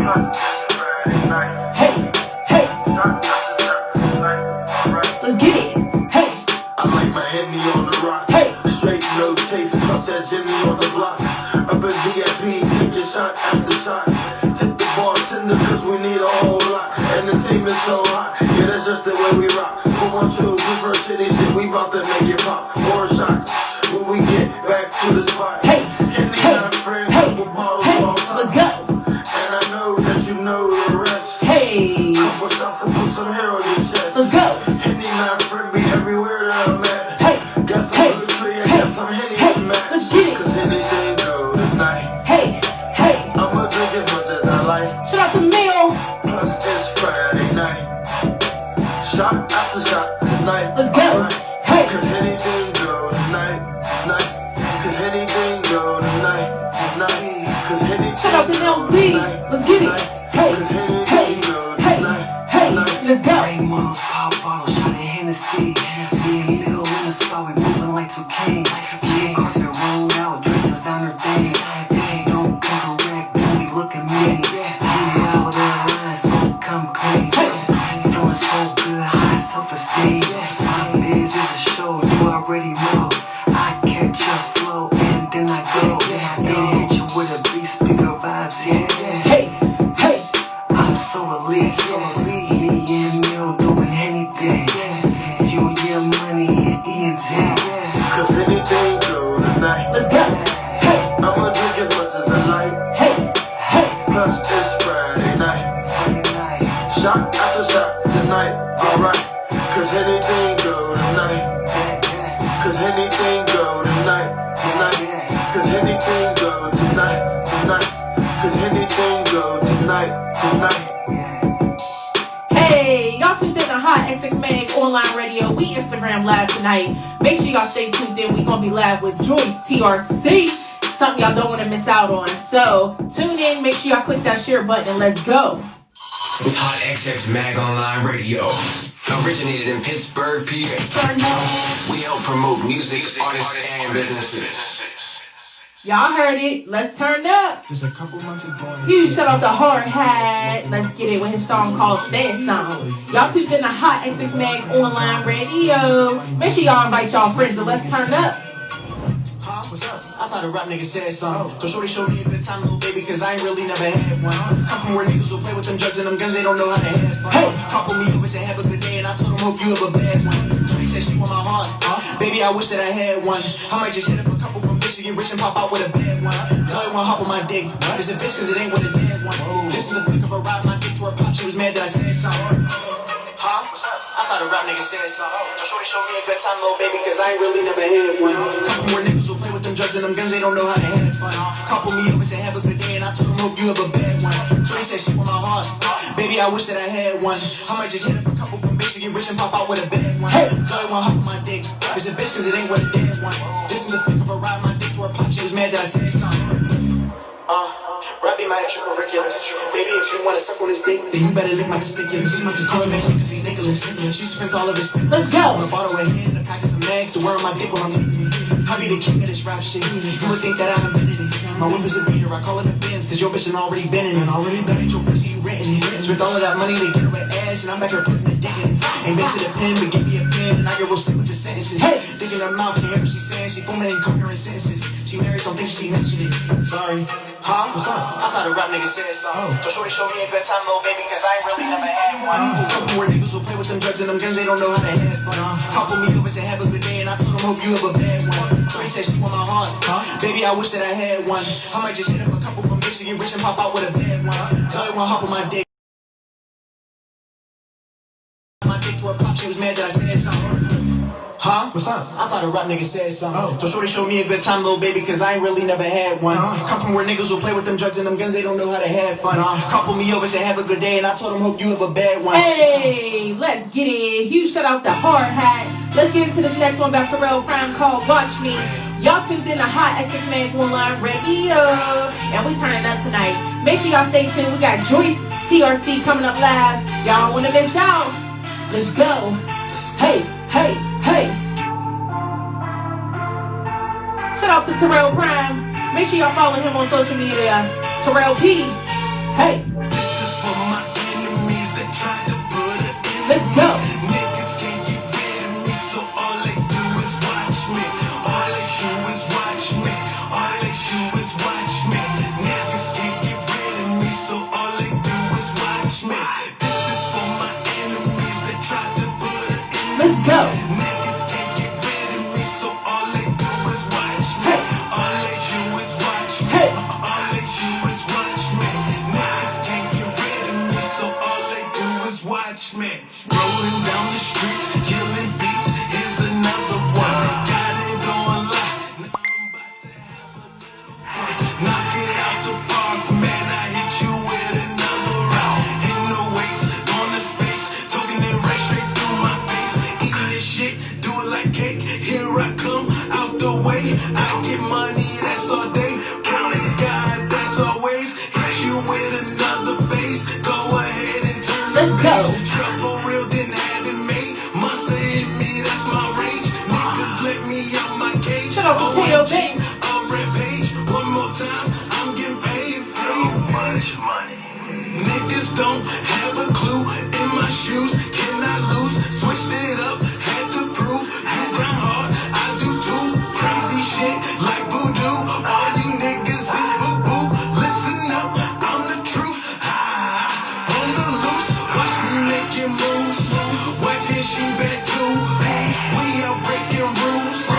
Hey, hey. Let's get it. Hey. I like my Henny on the rock. Hey. Straight no chase, puff that Jimmy on the block. Up at VIP, take your shot after shot. Tip the bartender cause we need a whole lot. Entertainment so hot, yeah that's just the way we rock. Put one, two, first shitty shit, we bout to make it pop. More shots when we get back to the spot. Hey, Henny hey, not friends, hey, couple bottles hey, all time. let's go. And I know that you know the rest. Hey, couple shots to put some hair on your chest. let's go. Henny not friend, be everywhere that I'm at. Hey, got some hey, good tree, I hey, got some Henny hey, to match. let's get it. Cause anything go tonight. Hey, hey. I'ma drink as much as I like. Shout out to Mail. Plus it's Friday night. Shot after shot tonight. Let's go. Alright. Hey. Cause anything go tonight. Night. Cause anything go tonight. Night. Cause anything Shout out to Nels D. Let's get it. Hey, hey, hey, hey. Let's go. Raymond's pop bottle, shot at Hennessy. Hennessy and Bill in the spot, we moving like 2K. Yeah, coffee rolled out, dress designer thing. Don't come correct, don't be look at me. Meanwhile, the line, so come clean. Feeling so good, high self-esteem. My biz is a show, you already know. I catch your flow and then I go. Then hit you with a beat, speaker vibes, yeah. Hey, hey. I'm so elite, me and Mill doing anything. You and your money and E&T. Cause anything go tonight. Let's go. Hey, I'ma drink as much as I like. hey, hey. Plus it's Friday night. Shot after shot tonight. Alright. Cause anything go tonight. Cause anything go tonight. Tonight. Cause anything go tonight. Tonight. Cause anything go tonight. Tonight. Hey, y'all tuned in to HotxXMag Online Radio. We Instagram live tonight. Make sure y'all stay tuned in. We gonna be live with Joyce T.R.C. Something y'all don't want to miss out on. So tune in. Make sure y'all click that share button and let's go. HotxXMagOnlinRadio. Originated in Pittsburgh, PA. We help promote music, artists, and businesses. Y'all heard it. Let's turn up. Just a couple months ago. Huge shout out to Hard Hat. Let's get it with his song called Stand Song. Y'all tuned in to HotxXMag Online Radio. Make sure y'all invite y'all friends and let's turn up. What's up? I thought a rap nigga said something. So shorty showed me a good time, little baby, cause I ain't really never had one. Come from where niggas will play with them drugs and them guns, they don't know how to have fun. Hey. Couple me over said have a good day, and I told him hope you have a bad one. Shorty said she want my heart. Baby, I wish that I had one. I might just hit up a couple from bitches, get rich and pop out with a bad one. Tell her one hop on my dick. It's a bitch cause it ain't with a dead one. Just in the flick of a ride, my dick to her pop, she was mad that I said something. Huh? What's up? I thought a rap nigga said something. So shorty showed me a good time, little baby, cause I ain't really never had one. Come from where niggas will play with them drugs and them guns, they don't know how to have fun. Couple me over said have a good day, and I told him hope you have a bad one. Shorty said she want my heart. Baby, I wish that I had one. I might just hit up a couple from bitches, get rich and pop out with a bad one. Tell her one hop on my dick. It's a bitch cause it ain't what a dead one. Just in the flick of a ride, my dick to her pop, she was mad that I said something. Rap be my extracurriculars. Baby, if you wanna suck on his dick, then you better lick my testiculars. Call him Mexican cause he Nicholas. She spent all of his Let's go. on a bottle of hand, a pack of some mags to wear on my dick when I'm hitting it. I be the king of this rap shit. You would think that I invented it. My whip is a beater, I call it a Benz, cause your bitch done already been in it. That bitch your pussy, you renting it. Spent all of that money to get her an ass, and I'm back here putting a dick in it. Ain't been to the pen, but give me a pen, and I get real sick with the sentences. Dick in her mouth, can hear what she's saying, she booming and coherent sentences. She married, don't think she mentioned it. Sorry. Huh? What's up? I thought a rap nigga said something. So shorty showed me a good time, little baby, cause I ain't really never had one. Come from where niggas will play with them drugs and them guns, they don't know how to have fun. Couple me over said have a good day, and I told him hope you have a bad one. Shorty said she want my heart. Baby, I wish that I had one. I might just hit up a couple from bitches, get rich and pop out with a bad one. Tell her one hop on my dick. My dick to her pop, she was mad that I said something. Huh? What's up? I thought a rap nigga said something. So shorty showed me a good time, little baby, cause I ain't really never had one. Come from where niggas will play with them drugs and them guns, they don't know how to have fun. Couple me over, said have a good day, and I told him hope you have a bad one. Hey, let's get it. Huge shout out to Hard Hat. Let's get into this next one by Terrell Prime called Watch Me. Y'all tuned in to HotxXMag Online Radio, and we turning up tonight. Make sure y'all stay tuned. We got Joyce T.R.C. coming up live. Y'all don't want to miss out. Let's go. Hey, hey, hey. Shout out to Terrell Prime. Make sure y'all follow him on social media. Terrell P. Hey. down the streets, killing beats. Here's another one. Got it on lock. Now I'm about to have a little fun. Knock it out the park, man. I hit you with another round. In the waist, on the space, talking it right straight through my face. Eating this shit, do it like cake. Here I come, out the way. I get money, that's all day. Pray to God, that's always. Hit you with another base. Go ahead and turn the page. Trouble real, then have it made. Monster in me, that's my range. Niggas let me out my cage. Shut up, potato banks. A rampage, one more time, I'm getting paid. So much money. Niggas don't have a clue. In my shoes, can I lose? Switched it up, had to prove. You grind hard, I do too. Crazy shit like voodoo. All you niggas is boo-boo. Listen up, I'm the truth. On the loose, watch me making moves. Wife here, she back too. We are breaking rules.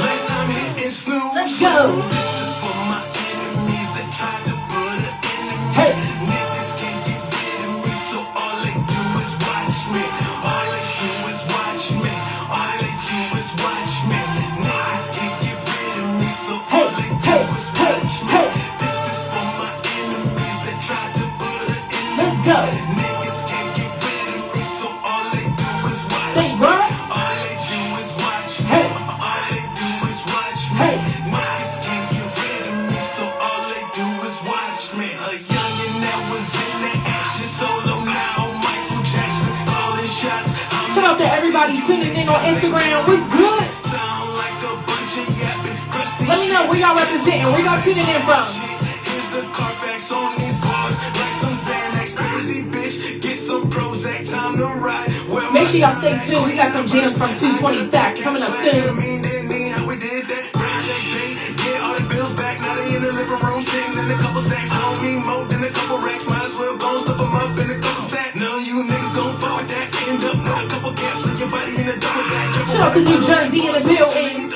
Last time hitting snooze. Let's go. This is for my enemies that tried to put an enemy. Hey. Niggas can't get rid of me, so all they do is watch me. All they do is watch me. All they do is watch me. Niggas can't get rid of me, so all they do is watch me. This is for my enemies that tried to put an enemy. Let's go. Niggas can't get rid of me, so all they do is watch Say me. what? All they do is watch me. Hey. All they do is watch me. Hey. Niggas can't get rid of me, so all they do is watch me. A youngin' that was in the action solo now, Michael Jackson calling shots. Shout out to everybody tuning in on Instagram. What's good? Sound like a bunch of yapping. Crusty Let me know where y'all representing. Where y'all tuning in from? Here's the Carfax on these bars, like some Xanax, crazy bitch. Get some Prozac, time to ride. Make sure y'all stay tuned. We got some jams from 220 Facts coming up soon. How we did that. Grind next day, get all the bills back. Now they in the living room, sitting in a couple stacks. Don't need more than a couple racks. Might as well go stuff them up in a couple stacks. None of you niggas gon' fuck with that. End up with a couple caps in your body in a double back. Shout out to New Jersey in the building.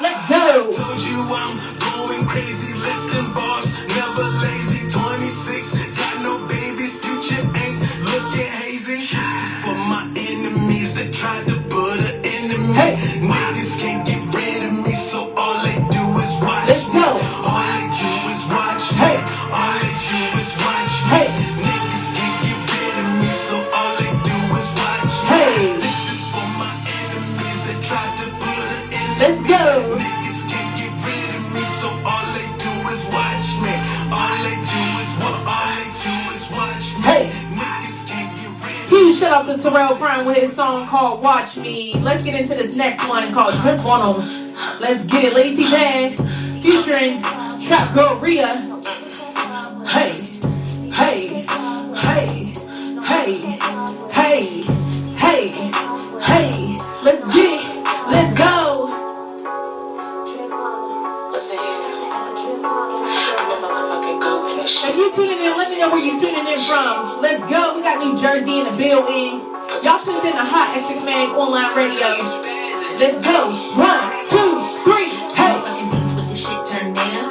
Let's go. Told you I'm going crazy, lifting bars, never lazy. 26, got no babies, future ain't looking hazy. This is for my enemies that tried to put an enemy. Hey. Niggas can't get rid of me, so all they do is watch Let's me. go. All they do is watch me. Hey. All they do is watch me. Hey. Niggas can't get rid of me, so all they do is watch me. Hey. This is for my enemies that tried to put an enemy. Let's go. Niggas can't get rid of me, so all they do is watch me. All they do is watch me. Hey. Niggas can't get rid of me. Huge shout out to Terrell Prime with his song called Watch Me. Let's get into this next one called Drip on 'em. Let's get it. Lady T-Pan featuring Trap Girl Rhea. Hey, hey, hey, hey, hey, hey, hey. Let's get it. Let's go. If you tuning in, let me know where you tuning in from. Let's go. We got New Jersey in the building. Y'all tuned in to HotxxMagOnlinRadio. Let's go. 1, 2, 3. Hey. Fucking beats with the shit turned down.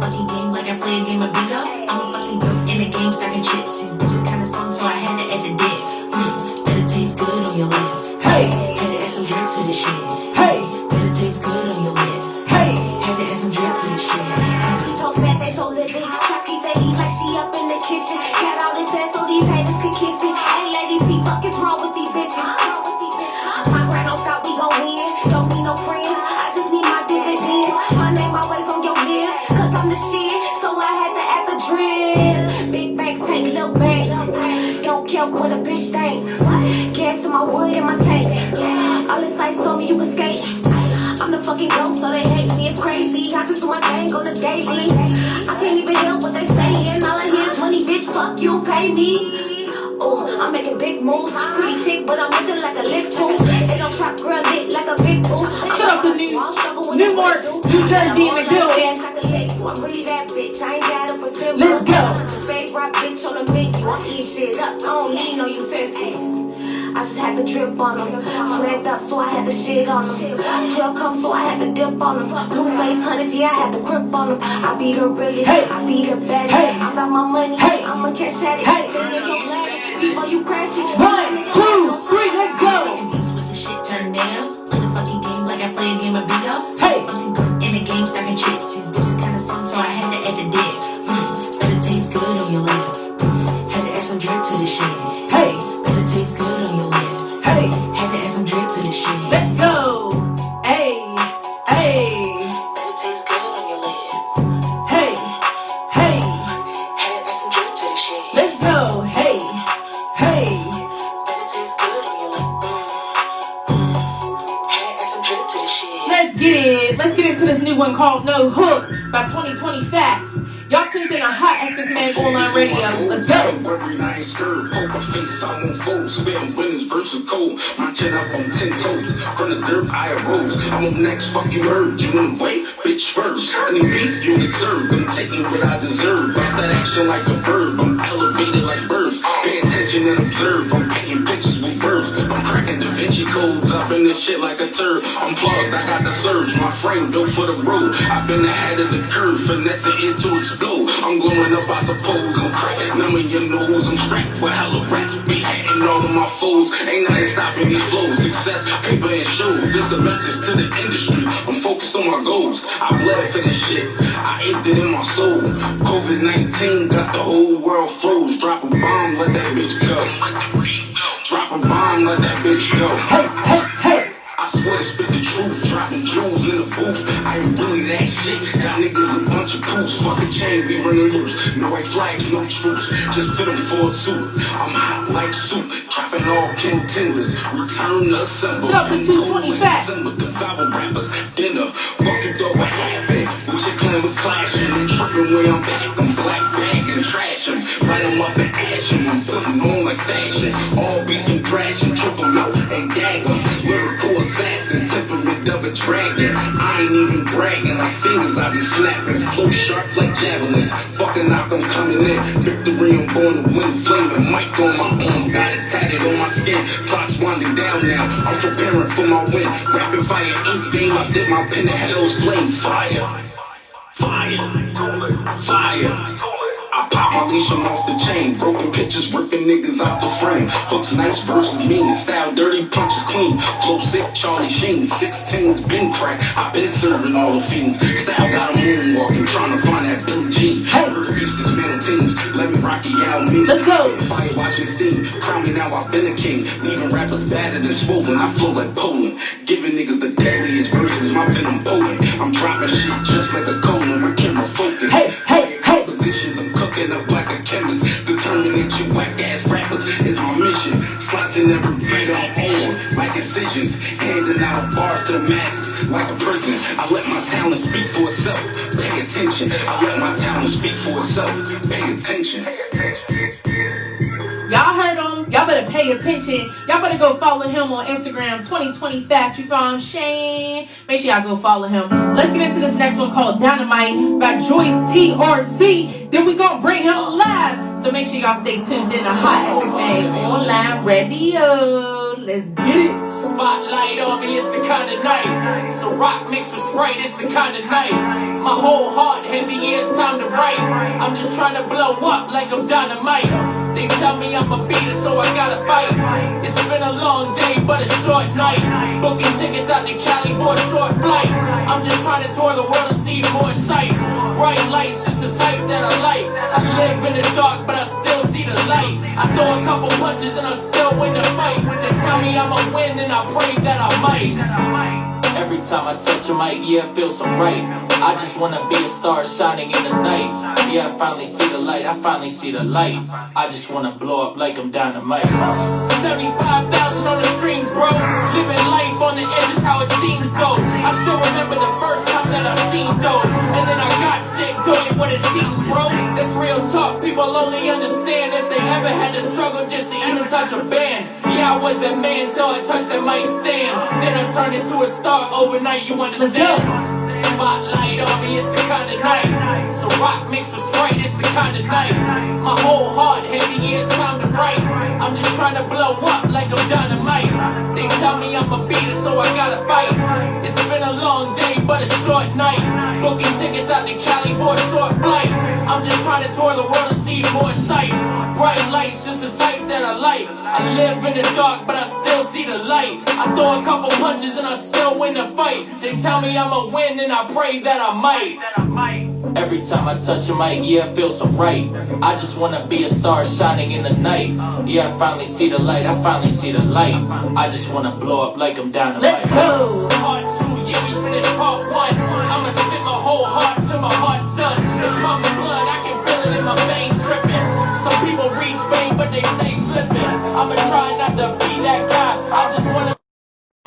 Fucking game like I play a game of bingo. I'm a fucking girl in the game stacking chips. These bitches kinda song, so I had to add the dip. Better taste good on your lip. Hey. Had to add some drip to the shit. Hey. Better taste good on your lip. Hey. Had to add some drip to the shit. Toast fat, they so living. Trappy face like she up in the kitchen. Cat out his ass so these haters could kiss it. Hey ladies, see fuck is wrong with these bitches. My grind don't stop, we gon' win. Don't need no friends, I just need my dividends. My name always on your list, cause I'm the shit. So I had to add the drip. Big bank tank, little bank. Don't care what a bitch think. Gas in my wood in my tank. All this ice on me, you escape. I'm the fucking ghost, so they hate me, it's crazy. I just do my thing on the daily. I can't even hear what they saying. All I hear is money, bitch, fuck you, pay me. Oh, I'm making big moves. Pretty chick, but I'm looking like a lick fool. They don't trap girl lit like a big fool. Shout out to Newmark, New Jersey in the building. I'm really that bitch, I ain't got to pretend. Let's go. Your favorite bitch on the menu, I'm eating shit up. I don't need no utensils. I just had to drip on them. Swagged up, so I had to shit on them. 12 come, so I had to dip on them. Blue face hunters, yeah, I had to grip on them. I be the realest, I be the baddest. I got my money, I'ma cash at it. Send it your before you crash it. 1, 2, 3, let's go. Beats with the shit turned down. In the fucking game like I play a game of bingo. Hey. Fucking good in the game stacking chips. These bitches kinda suck, so I had to add the dip. Better taste good on your lip. Had to add some drip to the shit. Hey. Better taste good on your lip. Hey. Had to add some drip to the shit. Let's go. Hey. Hey. Better taste good on your lip. Hey. Hey. Had to add some drip to the shit. Let's go. Hey. Hey. Better taste good on your lip. Had to add some drip to the shit. Let's get it. Let's get into this new one called No Hook by 2020 Facts. Y'all tuned in on HotxXMag Online Radio. Let's go. Every night skirt, poker face, I'm on foes. Spitting winners versus cold. My chin up on 10 toes. From the dirt, I arose. I'm on next, fuck you heard. You in the way, bitch first. Any beef, you get served. I'm taking what I deserve. Got that action like a bird. I'm elevated like birds. Pay attention and observe. I'm painting pictures with birds. I'm cracking Da Vinci codes up in this shit like a turd. I'm plugged, I got the surge. My frame built for the road. I've been ahead of the curve. Finesse is to explode. I'm glowing up, I suppose. I'm crack, numbing your nose. I'm strapped with hella rap. Be hitting all of my foes. Ain't nothing stopping these flows. Success, paper, and shows. This a message to the industry. I'm focused on my goals. I bled for this shit. I aped it in my soul. COVID-19 got the whole world froze. Drop a bomb, let that bitch go. Drop a bomb, let that bitch go. Hey, hey, hey. I swear to spit the truth, dropping jewels in the booth. I ain't really that shit. Got niggas a bunch of poofs. Fuck a chain, we running loose. No white flags, no truce. Just fit them for a suit. I'm hot like soup. Trapping all contenders. Return to assemble. Shout out to 220 Facts. With the vowel rappers. Dinner. Fuck you thought what happened. With your clan with clashing. And tripping where I'm back. I'm black bag and trashing. Light them up and ash them. I'm putting on like fashion. All beats and thrashing. Trip them out and gag them. Lyrical assassin, temperament of a dragon. I ain't even bragging, like fingers I be snapping. Flow sharp like javelins. Fucking knock, I'm coming in. Victory, I'm born to win. Flaming mic on my arm, got it tatted on my skin. Clock's winding down now, I'm preparing for my win. Rapid fire ink game, I dip my pen in hell's flame. Fire, fire, fire. I pop my leash, I'm off the chain. Broken pictures, ripping niggas out the frame. Hooks nice versus mean. Style dirty, punches clean. Flow sick, Charlie Sheen. 16's been cracked. I been serving all the fiends. Style got a moonwalking, trying to find that Billie Jean. Heard beast is middle teams. Let me rock it, y'all me. Let's go. Fire watching steam. Crown me now, I've been a king. Leaving rappers battered and swollen. I flow like Poland. Giving niggas the deadliest verses. My venom potent. I'm dropping shit just like a colon. My camera focus. Hey, hey, hey. Positions, I'm cooking up like a chemist. Determinate you whack-ass rappers is my mission. Slicing every beat I'm on like incisions. Handing out bars to the masses like a prison. I let my talent speak for itself. Pay attention. I let my talent speak for itself. Pay attention. Y'all heard him. Y'all better pay attention. Y'all better go follow him on Instagram, 2020 Fact. You feel what I'm saying? Make sure y'all go follow him. Let's get into this next one called Dynamite by Joyce T.R.C. Then we gonna bring him live. So make sure y'all stay tuned in to HotxXMag Online Radio. Let's get it. Spotlight on me, it's the kind of night. So rock mixed with Sprite, it's the kind of night. My whole heart heavy, yeah, it's time to write. I'm just trying to blow up like I'm dynamite. They tell me I'm a beater, so I gotta fight. It's been a long day, but a short night. Booking tickets out to Cali for a short flight. I'm just trying to tour the world and see more sights. Bright lights, just the type that I like. I live in the dark, but I still see the light. I throw a couple punches and I still win the fight. They tell me I'ma win and I pray that I might. Every time I touch a mic, yeah, it feels so right. I just wanna be a star shining in the night. Yeah, I finally see the light, I finally see the light. I just wanna blow up like I'm dynamite. 75,000 on the streams, bro. Living life on the edge is how it seems, though. I still remember the first time that I seen dope. And then I got sick doing what it seems, bro. That's real talk, people only understand if they ever had to struggle just to even touch a band. Yeah, I was that man till I touched that mic stand. Then I turned into a star overnight, you understand? Spotlight on me, it's the kind of night. So rock mixed with Sprite, it's the kind of night. My whole heart heavy, yeah, it's time to write. I'm just trying to blow up like I'm dynamite. They tell me I'm a beater, so I gotta fight. It's been a long day, but a short night. Booking tickets out to Cali for a short flight. I'm just trying to tour the world and see more sights. Bright lights, just the type that I like. I live in the dark, but I still see the light. I throw a couple punches and I still win the fight. They tell me I'ma win and I pray that I might. Every time I touch a mic, yeah, it feels so right. I just wanna be a star shining in the night. Yeah, I finally see the light, I finally see the light. I just wanna blow up like I'm dynamite. Let's go! Part 2, yeah, we finished part 1. I'ma spit my whole heart till my heart's done. It pumps blood, I can feel it in my veins dripping. Some people reach fame, but they stay slipping. I'ma try not to be that guy, I just wanna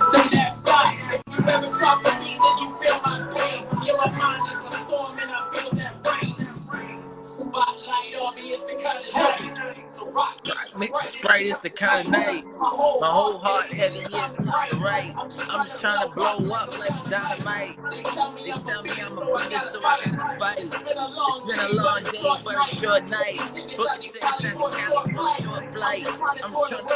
stay that fly. If you ever talk to me, then you feel my pain. Yeah, my mind is a storm and I feel that rain. Spotlight on me, it's the kind of night. So rock mixed Sprite is the kind of night. My whole heart heavy, yeah, it's time to write. I'm just trying to blow up like dynamite. They tell me I'm a beater, so I gotta fight. It's been a long day, but a short night. Booking tickets out to Cali for a short flight. I'm just trying to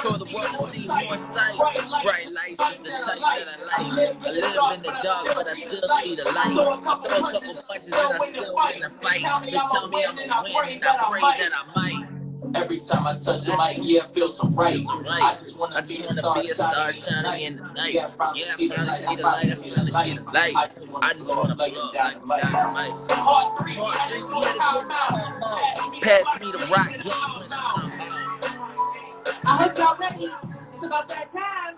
tour the world and see more sights. Bright lights is the type that I like. I live in the dark, but I still see the light. I throw a couple punches and I still win the fight. They tell me I'm a win and I pray that I might. Every time I touch a mic, yeah, it feels so right. I just wanna be a star shining in the night. Yeah, I finally see the light, I finally see the light. I just wanna blow up like dynamite. Part 3, pass me the rock. I hope y'all ready. It's about that time.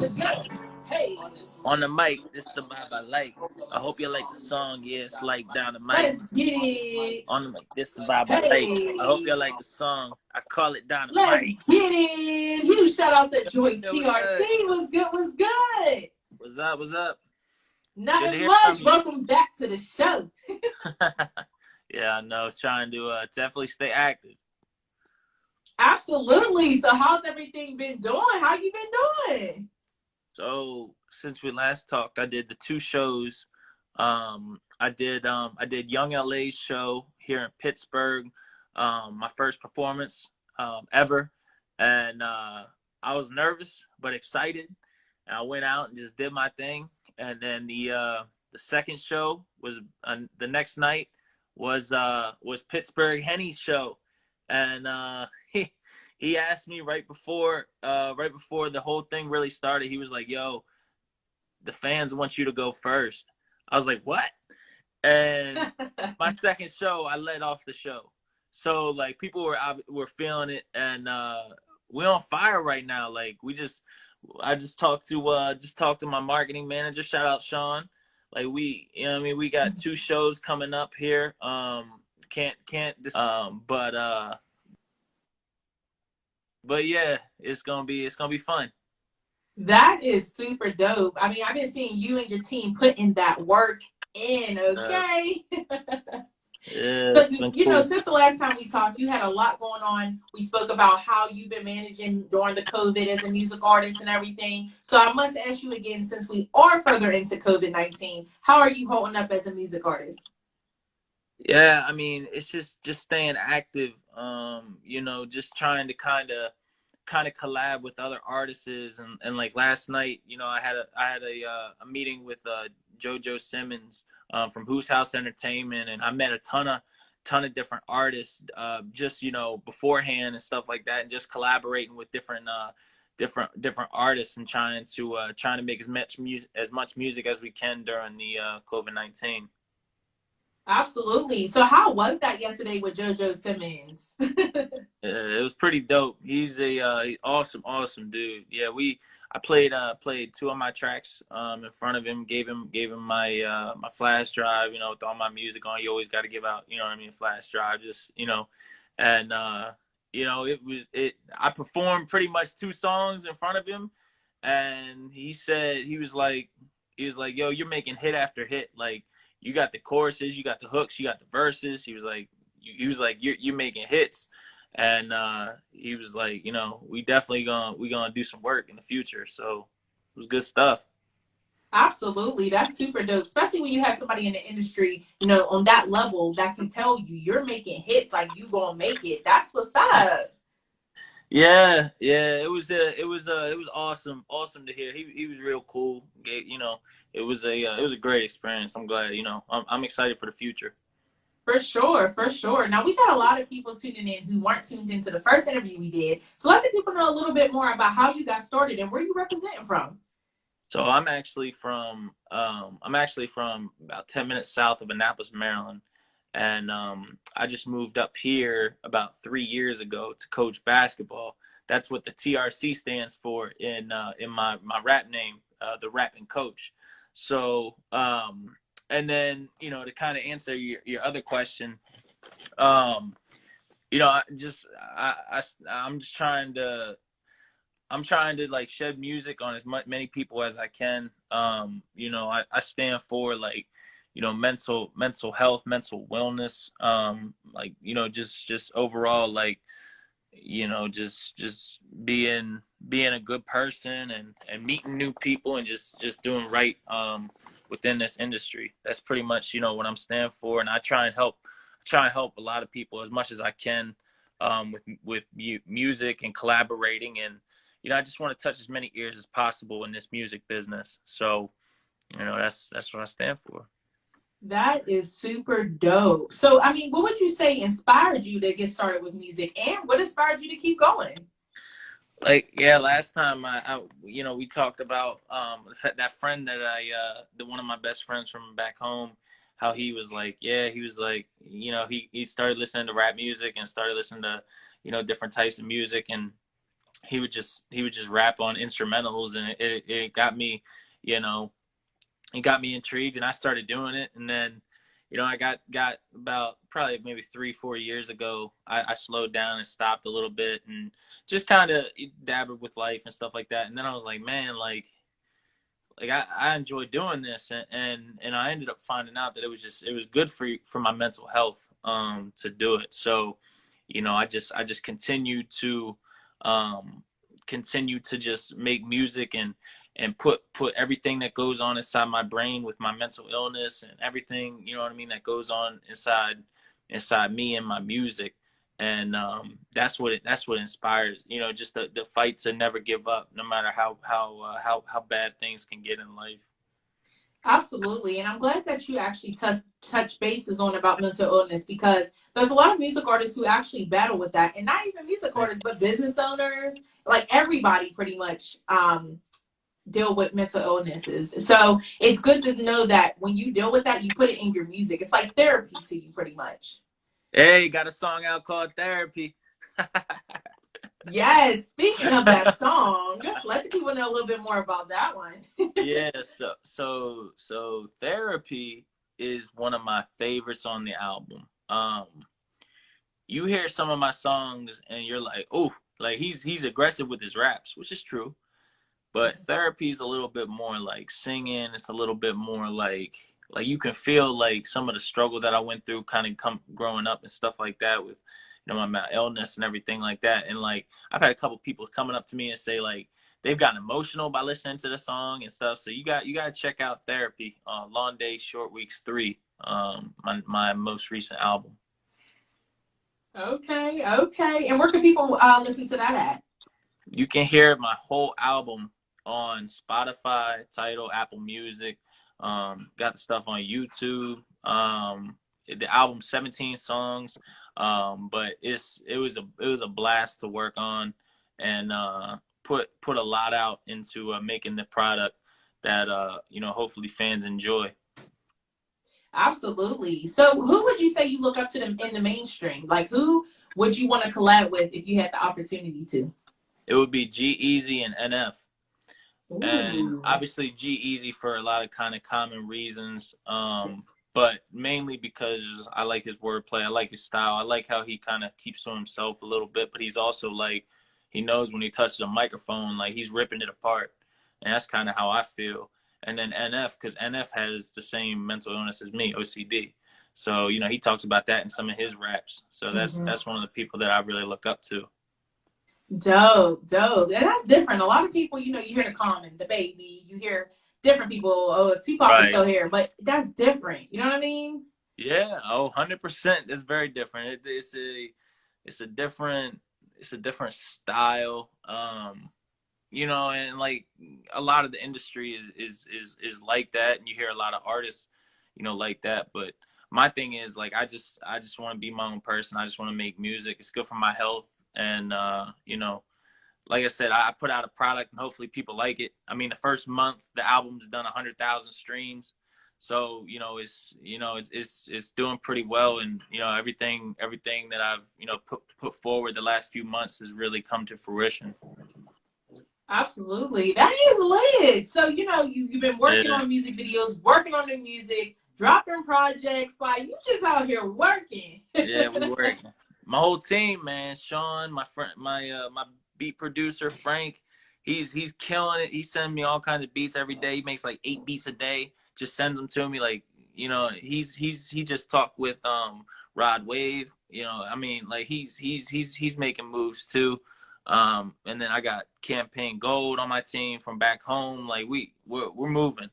Let's go. Hey. On the mic, this is the vibe I like. I hope you like the song. Yeah, it's like Dynamite. Let's get it. On the mic, this is the vibe I like. I hope you like the song. I call it Dynamite. Let's get it. Huge shout out to Joyce T.R.C. What's good? What's good? What's up? What's up? Nothing much. Welcome back to the show. Yeah, I know. Trying to definitely stay active. Absolutely. So how's everything been doing? How you been doing? So since we last talked, I did the 2 shows. I did Young LA's show here in Pittsburgh. My first performance ever, and I was nervous but excited. And I went out and just did my thing. And then the second show was the next night was Pittsburgh Henny's show, and he asked me right before the whole thing really started. He was like, "Yo, the fans want you to go first." I was like, "What?" And my second show, I led off the show. So like people were feeling it, and we're on fire right now. Like I just talked to my marketing manager. Shout out Sean. Like we got 2 shows coming up here. But yeah, it's gonna be fun. That is super dope. I mean, I've been seeing you and your team putting that work in, okay? Yeah, so, you know, since the last time we talked, you had a lot going on. We spoke about how you've been managing during the COVID as a music artist and everything. So I must ask you again, since we are further into COVID-19, how are you holding up as a music artist? Yeah, I mean, it's just staying active. You know, just trying to kind of collab with other artists, and like last night, you know, I had a meeting with JoJo Simmons from Who's House Entertainment, and I met a ton of different artists just, you know, beforehand and stuff like that, and just collaborating with different artists and trying to make as much music as we can during the COVID-19. Absolutely. So how was that yesterday with JoJo Simmons? It was pretty dope. He's a awesome dude. Yeah, I played 2 of my tracks in front of him. Gave him my my flash drive. You know, with all my music on, you always got to give out, you know what I mean, flash drive. Just, you know, and you know, I performed pretty much 2 songs in front of him, and he was like, "Yo, you're making hit after hit. Like, you got the choruses, you got the hooks, you got the verses." He was like, you're making hits. And he was like, you know, we definitely gonna do some work in the future. So it was good stuff. Absolutely. That's super dope. Especially when you have somebody in the industry, on that level that can tell you you're making hits, like you gonna make it. That's what's up. Yeah, yeah, it was awesome to hear. He was real cool. It was a great experience. I'm glad. I'm excited for the future. For sure, for sure. Now we've had a lot of people tuning in who weren't tuned into the first interview we did. So let the people know a little bit more about how you got started and where you representing from. So I'm actually from about 10 minutes south of Annapolis, Maryland, and I just moved up here about 3 years ago to coach basketball. That's what the TRC stands for in my rap name, the rapping coach. So and then to kind of answer your other question, um, I'm just trying to like shed music on as many people as I can. I stand for like, mental health, mental wellness. Just overall, like, just being a good person and meeting new people and just doing right within this industry. That's pretty much, what I'm standing for. And I try and help a lot of people as much as I can with music and collaborating. And I just want to touch as many ears as possible in this music business. So, that's what I stand for. That is super dope. So, I mean, what would you say inspired you to get started with music, and what inspired you to keep going? Like, yeah, last time we talked about that friend that the one of my best friends from back home, how he was like, he started listening to rap music and started listening to different types of music, and he would just rap on instrumentals, and it got me, you know it got me intrigued, and I started doing it. And then I got about probably maybe 3-4 years ago, I slowed down and stopped a little bit and just kind of dabbled with life and stuff like that. And then I was like, man, like I enjoy doing this, and I ended up finding out that it was good for my mental health to do it. So I just continue to just make music and put everything that goes on inside my brain with my mental illness and everything, what I mean, that goes on inside me and my music. And that's what inspires, just the fight to never give up, no matter how bad things can get in life. Absolutely. And I'm glad that you actually touch bases on about mental illness, because there's a lot of music artists who actually battle with that. And not even music artists, but business owners, like everybody pretty much deal with mental illnesses. So it's good to know that when you deal with that, you put it in your music. It's like therapy to you pretty much. Hey, got a song out called Therapy. Yes, speaking of that song, let the people know a little bit more about that one. Yeah, so Therapy is one of my favorites on the album. You hear some of my songs and you're like, oh, like he's aggressive with his raps, which is true. But Therapy is a little bit more like singing. It's a little bit more like you can feel like some of the struggle that I went through kind of growing up and stuff like that with my illness and everything like that. And like I've had a couple people coming up to me and say like they've gotten emotional by listening to the song and stuff. So you got to check out Therapy, Long Days, Short Weeks 3, my most recent album. Okay. And where can people listen to that at? You can hear my whole album on Spotify, Tidal, Apple Music. Got the stuff on YouTube. The album's 17 songs, but it was a blast to work on, and put a lot out into making the product that hopefully fans enjoy. Absolutely. So who would you say you look up to them in the mainstream? Like, who would you want to collab with if you had the opportunity to? It would be G-Eazy and NF. Ooh. And obviously G-Eazy for a lot of kind of common reasons, but mainly because I like his wordplay, I like his style, I like how he kind of keeps to himself a little bit, but he's also like, he knows when he touches a microphone, like he's ripping it apart, and that's kind of how I feel. And then NF, because NF has the same mental illness as me, OCD, so he talks about that in some of his raps. So that's one of the people that I really look up to. Dope. And that's different. A lot of people, you hear the Common, the Baby, you hear different people. Oh, if Tupac was Right. still here, but that's different. You know what I mean? Yeah. Oh, 100%. It's very different. It's a different, it's a different style. You know, and like a lot of the industry is like that, and you hear a lot of artists, you know, like that. But my thing is like I just want to be my own person. I just want to make music. It's good for my health, and you know, like I said, I put out a product and hopefully people like it. I mean, the first month the album's done 100,000 streams, so it's doing pretty well, and you know everything that I've put forward the last few months has really come to fruition. Absolutely. That is lit. So, you've been working Yeah. on music videos, working on the music, dropping projects. Like, you just out here working. Yeah, we work. My whole team, man. Sean, my friend, my beat producer, Frank, he's killing it. He sends me all kinds of beats every day. He makes like 8 beats a day. Just sends them to me. Like, he just talked with Rod Wave. I mean, like he's making moves too. And then I got Campaign Gold on my team from back home. Like we're moving.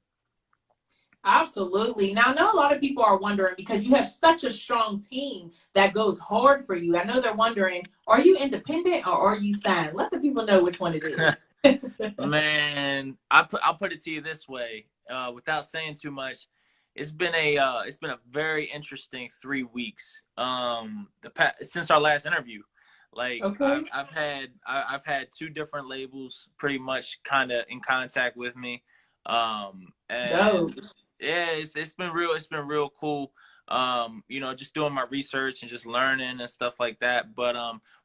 Absolutely. Now, I know a lot of people are wondering because you have such a strong team that goes hard for you. I know they're wondering, are you independent or are you signed? Let the people know which one it is. Man, I'll put it to you this way, without saying too much. It's been a very interesting 3 weeks. Since our last interview, like Okay. I've had 2 different labels pretty much kind of in contact with me, and Dope. yeah, it's been real. It's been real cool. Just doing my research and just learning and stuff like that. But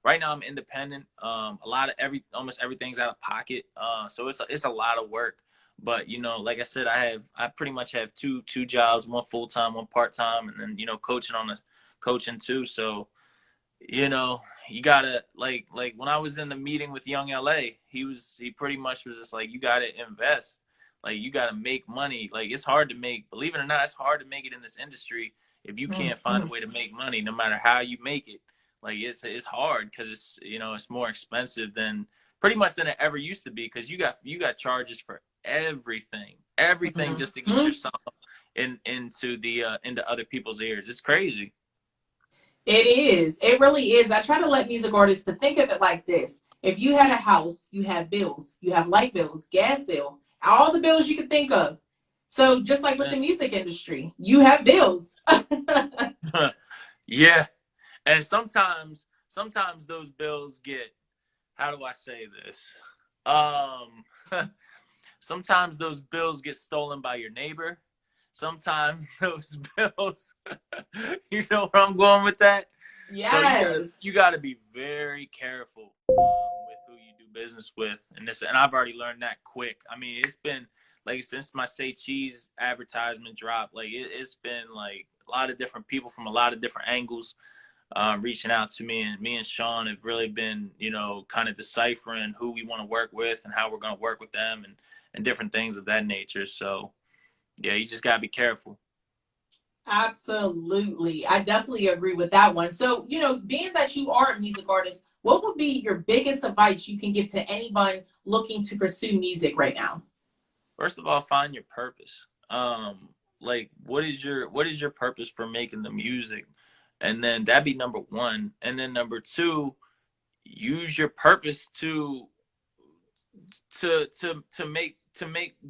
right now I'm independent. Almost everything's out of pocket. So it's a lot of work. But like I said, I pretty much have two jobs, one full time, one part time, and then coaching too. So you gotta like when I was in the meeting with Young LA, he pretty much was just like, you gotta invest. Like you gotta make money. Like it's hard to make, believe it or not, it's hard to make it in this industry if you can't find a way to make money, no matter how you make it. Like it's hard because it's more expensive than pretty much than it ever used to be, because you got charges for everything just to get your song into other people's ears. It's crazy. It is. It really is. I try to let music artists to think of it like this. If you had a house, you have bills. You have light bills, gas bill, all the bills you could think of. So just like with the music industry, you have bills. Yeah. And sometimes those bills get, how do I say this? Sometimes those bills get stolen by your neighbor. Sometimes those bills, you know where I'm going with that? Yes. So you got to be very careful with who you do business with, and I've already learned that quick. I mean, it's been like since my Say Cheese advertisement dropped, like it's been like a lot of different people from a lot of different angles reaching out to me, and me and Sean have really been, kind of deciphering who we want to work with and how we're going to work with them, and different things of that nature. So yeah, you just gotta be careful. Absolutely. I definitely agree with that one. So, being that you are a music artist, what would be your biggest advice you can give to anyone looking to pursue music right now? First of all, find your purpose. Like what is your purpose for making the music? And then that'd be number one. And then number two, use your purpose to make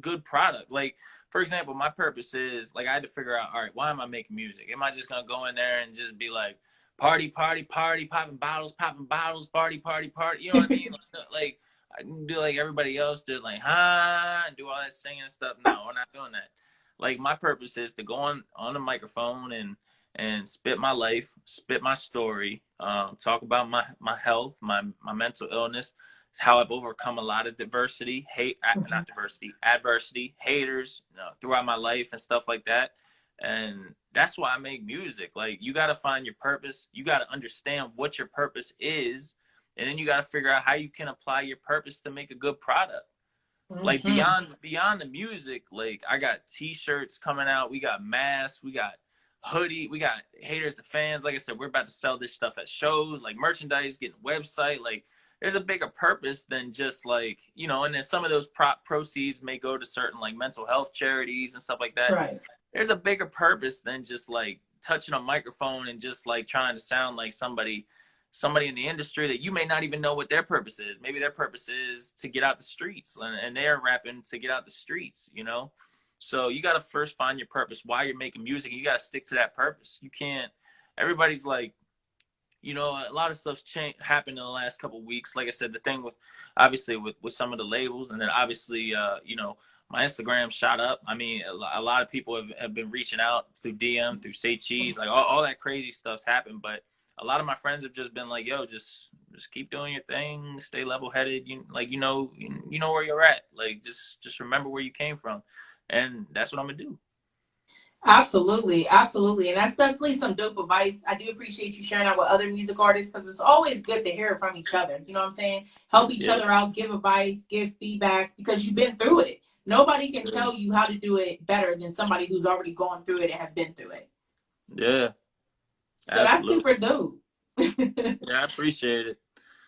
good product. Like, for example, my purpose is like I had to figure out, all right, why am I making music? Am I just gonna go in there and just be like party, popping bottles, party, party? You know what I mean? Like I can do like everybody else did, like and do all that singing and stuff. No, we're not doing that. Like my purpose is to go on the microphone and spit my life, spit my story, talk about my health, my mental illness, how I've overcome a lot of adversity, adversity, haters, throughout my life and stuff like that. And that's why I make music. Like you got to find your purpose. You got to understand what your purpose is. And then you got to figure out how you can apply your purpose to make a good product. Like beyond the music, like I got t-shirts coming out. We got masks, we got hoodie, we got haters to fans. Like I said, we're about to sell this stuff at shows, like merchandise, getting a website. Like there's a bigger purpose than just like, you know, and then some of those proceeds may go to certain like mental health charities and stuff like that. Right. There's a bigger purpose than just like touching a microphone and just like trying to sound like somebody in the industry that you may not even know what their purpose is. Maybe their purpose is to get out the streets, and they're rapping to get out the streets, you know? So you got to first find your purpose while you're making music. You got to stick to that purpose. You can't, everybody's like, you know, a lot of stuff's happened in the last couple of weeks. Like I said, the thing with, obviously with some of the labels, and then obviously, you know, my Instagram shot up. I mean, a lot of people have been reaching out through DM, through Say Cheese, like all that crazy stuff's happened. But a lot of my friends have just been like, yo, just keep doing your thing, stay level headed. You know where you're at. Like, just remember where you came from. And that's what I'm gonna do. Absolutely, absolutely. And that's definitely some dope advice. I do appreciate you sharing that with other music artists, because it's always good to hear it from each other. You know what I'm saying? Help each other out, give advice, give feedback, because you've been through it. Nobody can tell you how to do it better than somebody who's already gone through it and have been through it. Yeah. So that's super dope. Yeah, I appreciate it.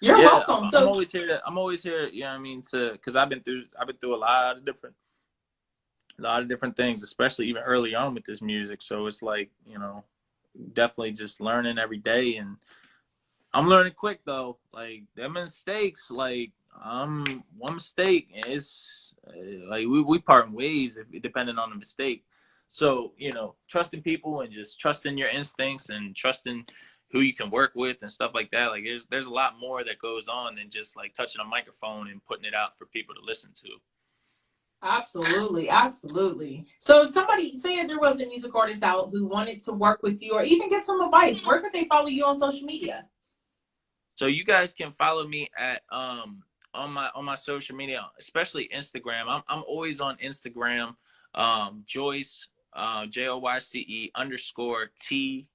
You're welcome. I'm always here. You know what I mean? Because I've been through a lot of different things, especially even early on with this music. So it's like, you know, definitely just learning every day. And I'm learning quick though. Like, them mistakes, like, one mistake is like we part ways depending on the mistake. So, you know, trusting people and just trusting your instincts and trusting who you can work with and stuff like that. Like, there's a lot more that goes on than just like touching a microphone and putting it out for people to listen to. Absolutely, absolutely. So if somebody, say if there was a music artist out who wanted to work with you or even get some advice, where could they follow you on social media? So you guys can follow me at on my social media, especially Instagram. I'm always on Instagram. Joyce JOYCE _T.R.C_.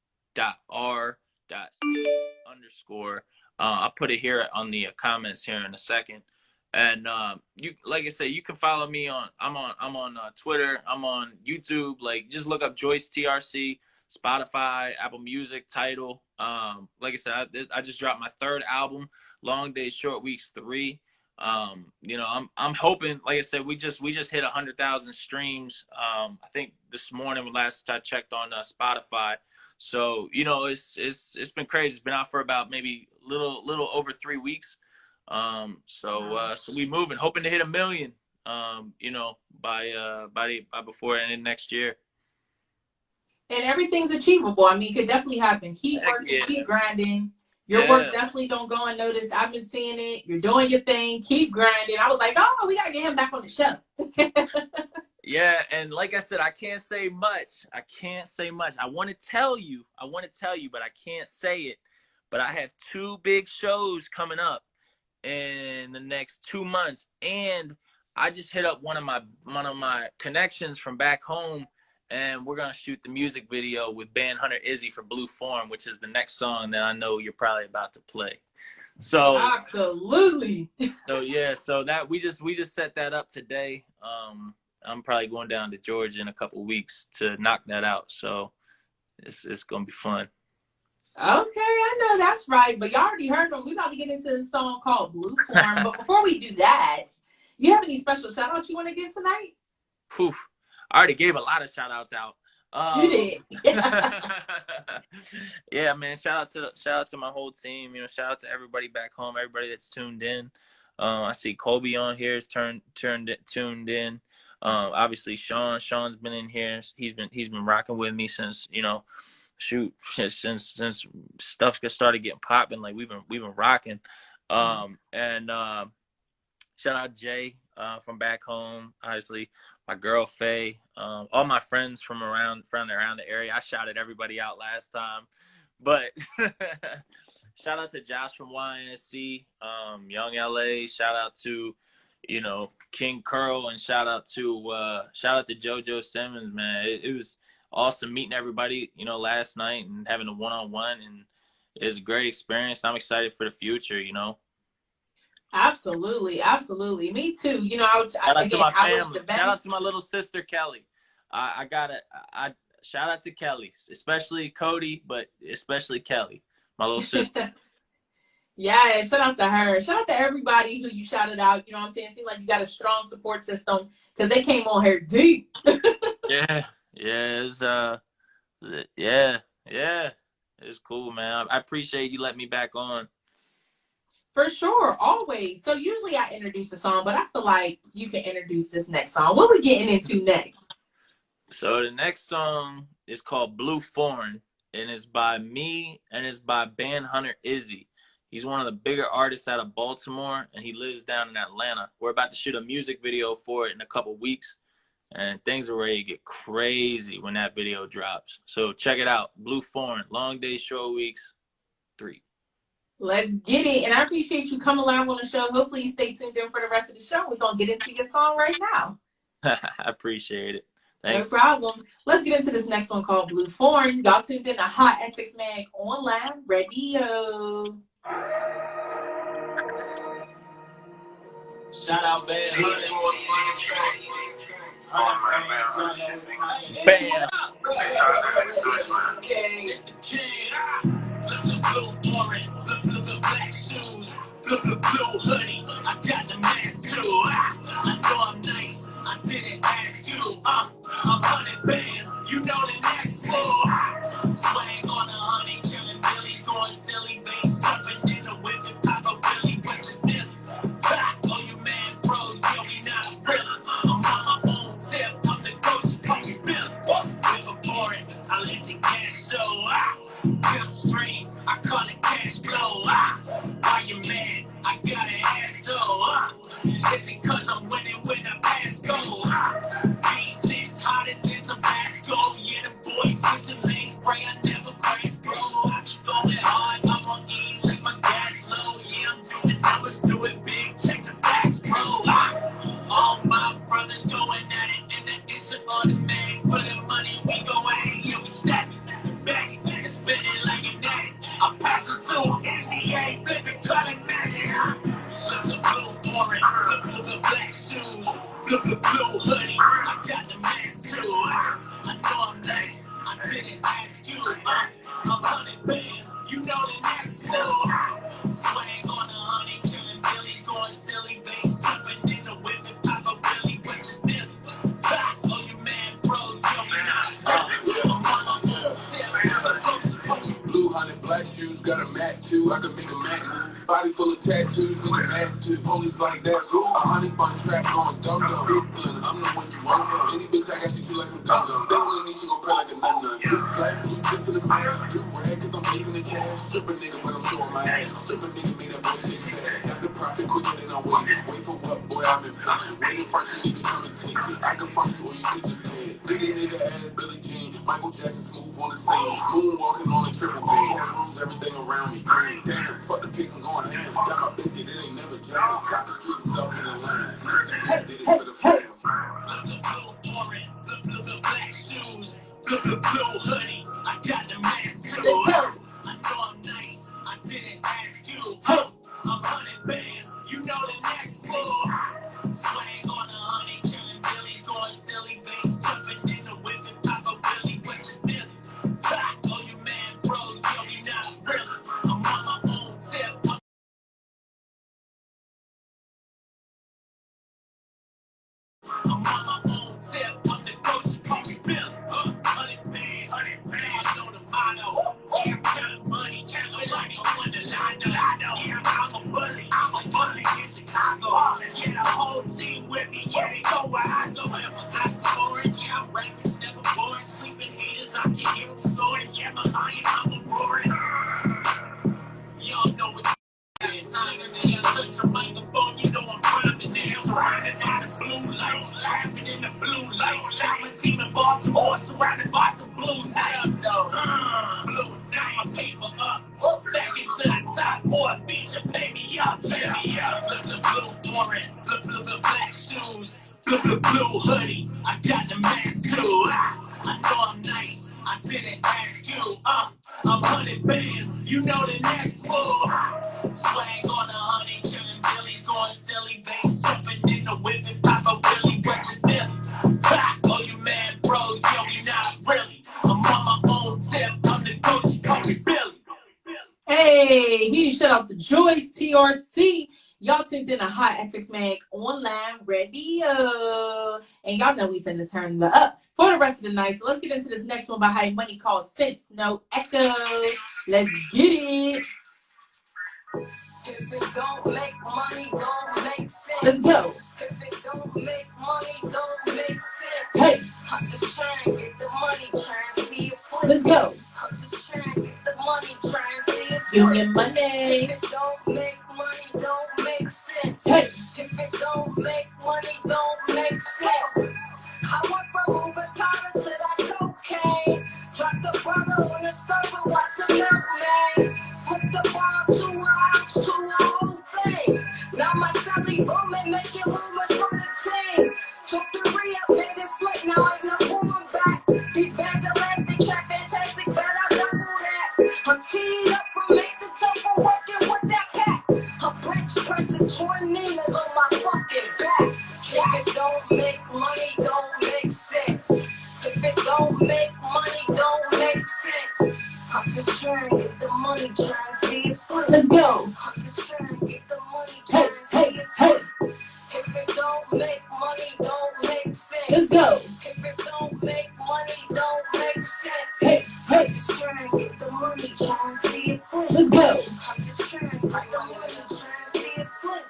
I'll put it here on the comments here in a second. And you, like I said, you can follow me on. I'm on Twitter. I'm on YouTube. Like, just look up Joyce T.R.C. Spotify, Apple Music, Tidal. Like I said, I just dropped my 3rd album, Long Days, Short Weeks 3. You know, I'm hoping, like I said, we just hit 100,000 streams. I think this morning, last I checked on Spotify. So, you know, it's been crazy. It's been out for about maybe little over 3 weeks. So we moving, hoping to hit 1 million. You know, by before end of next year. And everything's achievable. I mean, it could definitely happen. Keep working, keep grinding. Your work definitely don't go unnoticed. I've been seeing it. You're doing your thing. Keep grinding. I was like, oh, we got to get him back on the show. Yeah, and like I said, I can't say much. I want to tell you, but I can't say it. But I have 2 big shows coming up in the next 2 months. And I just hit up one of my connections from back home. And we're going to shoot the music video with Band Hunter Izzy for Blue Form, which is the next song that I know you're probably about to play. So absolutely. So yeah, so that we just set that up today. I'm probably going down to Georgia in a couple of weeks to knock that out. So it's going to be fun. Okay, I know that's right. But y'all already heard them. We're about to get into a song called Blue Form. But before we do that, you have any special shout outs you want to give tonight? Poof. I already gave a lot of shout outs out. You did. Yeah, man. Shout out to my whole team. You know, shout out to everybody back home, everybody that's tuned in. I see Kobe on here is tuned in. Obviously Sean's been in here. He's been rocking with me since, you know, since stuff started getting popping. Like, we've been rocking. And shout out Jay from back home, obviously my girl Faye, all my friends from around the area. I shouted everybody out last time, but shout out to Josh from YNC, Young LA. Shout out to, you know, King Curl, and shout out to JoJo Simmons, man. It was awesome meeting everybody, you know, last night and having a one-on-one, and it was a great experience. I'm excited for the future, you know. Absolutely, absolutely. Me too. You know, shout out to my family. Shout out to my little sister Kelly. I shout out to Kelly, especially Cody, but especially Kelly, my little sister. Yeah, shout out to her. Shout out to everybody who you shouted out. You know what I'm saying? Seems like you got a strong support system because they came on here deep. Yeah, yeah, yeah. It's cool, man. I appreciate you letting me back on. For sure, always. So usually I introduce a song, but I feel like you can introduce this next song. What we getting into next? So the next song is called Blue Foreign, and it's by me and it's by Band Hunter Izzy. He's one of the bigger artists out of Baltimore, and he lives down in Atlanta. We're about to shoot a music video for it in a couple weeks, and things are ready to get crazy when that video drops. So check it out. Blue Foreign, Long Days, Short Weeks, 3. Let's get it. And I appreciate you coming live on the show. Hopefully you stay tuned in for the rest of the show. We're going to get into your song right now. I appreciate it. Thanks. No problem. Let's get into this next one called Blue Foreign. Y'all tuned in to HotxXMagOnlinRadio. Shout out Band Hunter. Bam. It's the king. Blue foreign, blue black shoes, blue hoodie. I got the mask too. I know I'm nice. I didn't ask you. I'm 100 bands. You know the next floor. Swag on 100, killing Billy's going silly. Bass jumping in the whip and Papa Billy. What's the deal? Oh, you man, bro, yo, we not really. I'm on my own tip. I'm the ghost. Call me Billy. Live boring. I let the gas show. Pimp strings. I call it cash flow. Why you mad? I got an ass though. It's because I'm winning when the pass go. B6 hotter than Tabasco. Yeah, the boys switching lanes. Spray, I never crash, bro. I be going hard. I'm on E. Check my gas low. Yeah, I'm doing numbers. Do it big. Check the facts, bro. All my brothers going at it. And it's an automatic. For the money, we go at it. Yeah, we snap it. Back it. And spin it like an addict. I pass it to NBA. Flip it, call it magic. Look the blue orange. Look the black shoes. Look the blue hoodie. I got the mask too. I know I'm nice. I didn't ask you. I'm 100 bands. You know the next floor. Swag on 100, killing Billy's going silly. Bass jumping in the whip and Papa Billy. What's the deal? Oh, you man, bro, yo, we not. Blue honey, black shoes, got a mat too. I can make a mat move. Body full of tattoos, need a mask too. Police like that. 100 bun trap going dumb. I'm the one you run from. Any bitch I got she too like some dumb. Stay on your knee, she gon' pray like a nun. Blue flag, blue tip to the man. Blue rag, cause I'm making the cash. Strip a nigga when I'm showing my ass. Strip a nigga, make that boy shake fast. Got the profit quicker than I wait. Wait for what, boy, I'm impatient. Waiting first, you need to come and take it. I can function or you could just pay. Biggie nigga ass, Billie Jean. Michael Jackson smooth on the scene. Moonwalking on a triple P. Has rules, everything around me. Damn, fuck the pigs, I'm going ham. Got my biscuit, it ain't never jam. Chop the streets up in the line. Did it for the fam. Blue orange, blue black shoes, blue hoodie. I got the mask too. I know I'm nice. I didn't ask you. I'm 100 bands. You know the next floor. Swag on 100, killing Billy's going silly. Bass jumping in the whip and Papa Billy. What's the deal? Oh, you man, bro, yo, we not really. I'm on my own tip. I'm on my own tip. I'm the ghost. Call me Billy. 100 bands. I know the motto. Yeah, count money. Count like I won the lotto. Yeah, I'm a bully. I'm a bully in Chicago. Yeah, the whole team with me. Yeah, they go where I go. Ever I scoring. Yeah, I'm rappers never boring. Sleeping haters, I can hear them snoring. Yeah, I'm a lion. I'm a roaring. You don't know what is. I'm gonna touch your microphone. You know I'm rhyming there. Surrounded by the blue lights. Laughing in the blue lights. Now a team in Baltimore. Surrounded by some blue nights. So, blue night. My paper up. Second to the top. More feature. Pay me up. Pay me up. Look the blue orange. Look the black shoes. Look the blue hoodie. I got the mask too. I know I'm nice. I didn't ask you. I'm 100 bands. You know the next floor. Swag on 100, killing Billy's going silly. Bass jumping in the whip and Papa Billy. What's the deal? Oh, you mad, bro? Yo, we not really. I'm on my own tip. I'm the ghost. Call me Billy. Hey, huge shout out to Joyce T.R.C. Y'all tuned in to HotxxMag Online Radio. And y'all know we finna turn the up for the rest of the night. So let's get into this next one by High Money called Sense No Echo. Let's get it. If it don't make money, don't make sense. Let's go. If it don't make money, don't make sense. Hey. I'm just trying to get the money, trying to see it flip. Let's go. I'm just trying to get the money, trying to see it flip. Give me money. If it don't make money, don't make sense. Hey. If it don't make money, don't make sense. I went from moving powder to that cocaine. Dropped the bottle on the stove and watched the milk, man. Flipped the ball to a house, to a whole thing. Now my celly booming, making rumors for the team. Took the re-up, made it flip, now ain't no going back. These bags elastic, track fantastic, but I double that. I'm teed up from 8 to 10 for working with that cat. I'm bench pressing 20 on my fucking back. If it don't make money, don't make sense. If it don't make money, don't make sense. I'm just trying to get the money, trying to see it flip. Let's go. I'm just trying to get the money, trying to see it flip. If it don't make money, don't make sense. Let's go. If it don't make money, don't make sense. Hey. I'm just trying to get the money, trying to see it flip. Let's go. I'm just trying to get the money, trying to see it flip.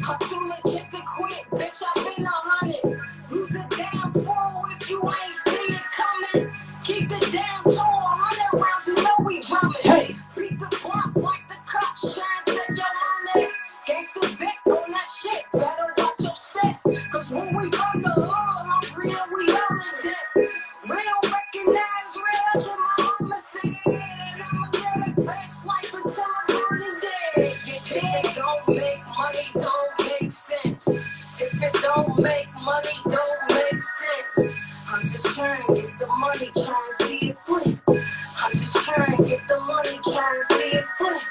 I'm too legit to quit, bitch, I've been 100. Lose a damn fool if you ain't see it coming. Keep the damn toe 100 rounds, you know we drumming. Hey. Beat the block like the cops, trying to take your money. Gangsta Vic on that shit, better watch your step. Cause when we from the hood, I'm real, we all in debt. Real recognize real, that's what my mama said. And I'ma live that best life until I'm running dead. If it don't make money, don't make sense. If it don't make money, don't make sense. I'm just trying to get the money, trying to see it flip. I'm just trying to get the money, trying to see it flip.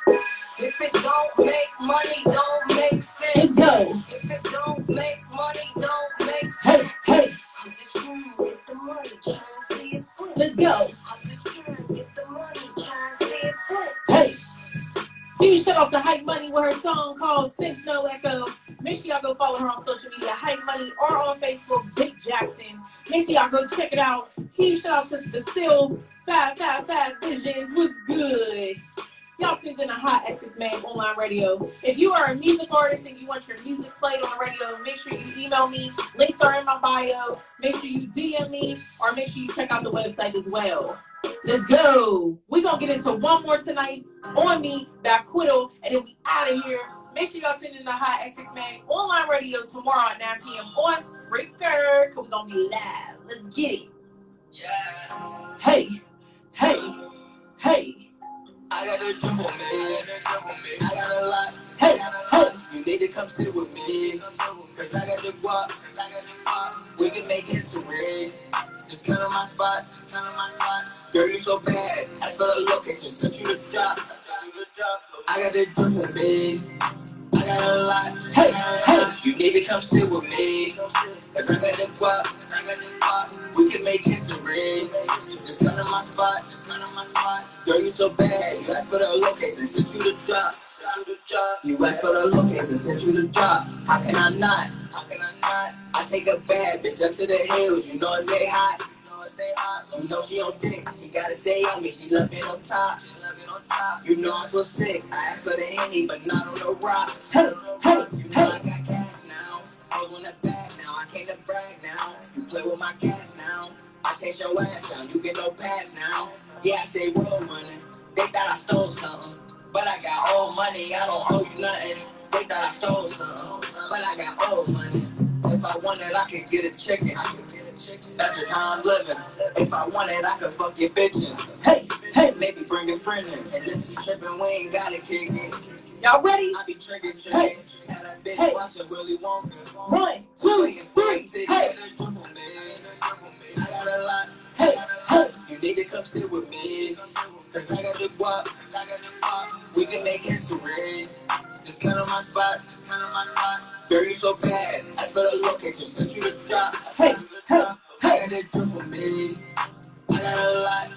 If it don't make money, don't make sense. Let's go. If it don't make money, don't make Hey. sense. Hey. I'm just trying to get the money, trying to see it flip. Let's go. I'm just trying to get the money, trying to see it flip. Hey. Huge shout out to Hype Money with her song called Sense No Echo. Make sure y'all go follow her on social media, Hype Money, or on Facebook, Vic Jackson. Make sure y'all go check it out. Huge shout out to the Seal 555 Visions. What's good? Y'all tuned in to HotxMag Online Radio. If you are a music artist and you want your music played on the radio, make sure you email me. Links are in my bio. Make sure you DM me, or make sure you check out the website as well. Let's go. We're going to get into one more tonight on me by Quiddle, and then we out of here. Make sure y'all tune in to HotxMag Online Radio tomorrow at 9 p.m. on Spreaker, because we're going to be live. Let's get it. Yeah. Hey. Hey. Hey. I got a jumbo, man. I got a lot. Hey. Hey. You need to come sit with me. Cause I got the guap. We can make history. Just come to my spot. Girl, you so bad. Ask for the location. Sent you the job. I got the jumbo, man. I got a lot. Hey. Hey. You need to come sit with me. Cause I got the guap. We can make history. Just come to my spot. Girl, you so bad. You asked for the location, sent you the job. You asked for the location, sent you the job. How can I not? I take a bad bitch up to the hills. You know it stay hot. You know she on dick. She gotta stay on me. She love it on top. You know I'm so sick. I asked for the Henny, but not on the rocks. Hey. You know I got cash now. I was on that bag now. I came to brag now. You play with my cash now. I chase your ass down, you get no pass now. Yeah, I say road running. They thought I stole something, but I got old money, I don't owe you nothing. They thought I stole something, but I got old money. If I wanted, I could get a chicken. That's just how I'm living. If I wanted, I could fuck your bitchin'. Hey. Hey. Maybe bring a friend in. And this is trippin', we ain't gotta kick it. Y'all ready? I be triggered, Hey. Had that bitch Hey. watching Willy Wonka. 1, 2, 3. Hey. I got a lot. Hey. Hey. You need to come sit with me. Cause I got the guap. We can make history. Just come to my spot. Girl, you so bad. Ask for the location. Sent you the job. Hey. Hey. I got to do for me. I got a lot.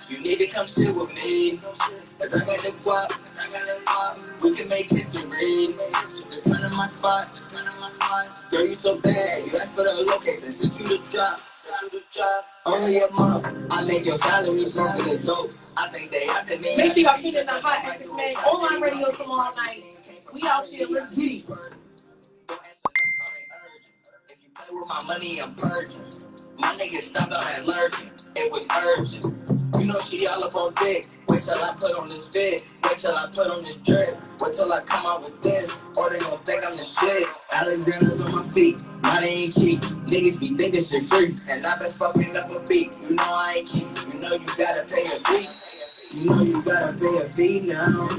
You need to come sit with me. Cause I got the guap. We can make history. The sun in my spot. Girl, you so bad. You asked for the location. Sent you the job. Only a month. I make your salary smoking is dope. I think they have to me. Make sure y'all tune in to Hot HotxXMag Online Radio tomorrow night. We out here. Let's get it. If you play with my money, I'm purging. My niggas stopped out at lurking. It was urgent. You know she all up on dick. Wait till I put on this fit. Wait till I put on this drip. Wait till I come out with this. Or they gon' think I'm the shit. Alexander's on my feet. Now they ain't cheap. Niggas be thinking shit free. And I been fucking up a beat. You know I ain't cheap. You know you gotta pay a fee. You know you gotta pay a fee now.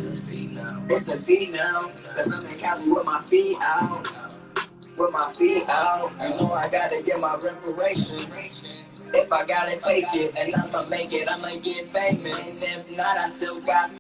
It's a fee now. Cause I'm in Cali with my feet out. With my feet out. You know I gotta get my reparation. If I gotta take it, and I'ma make it, I'ma get famous. And if not, I still got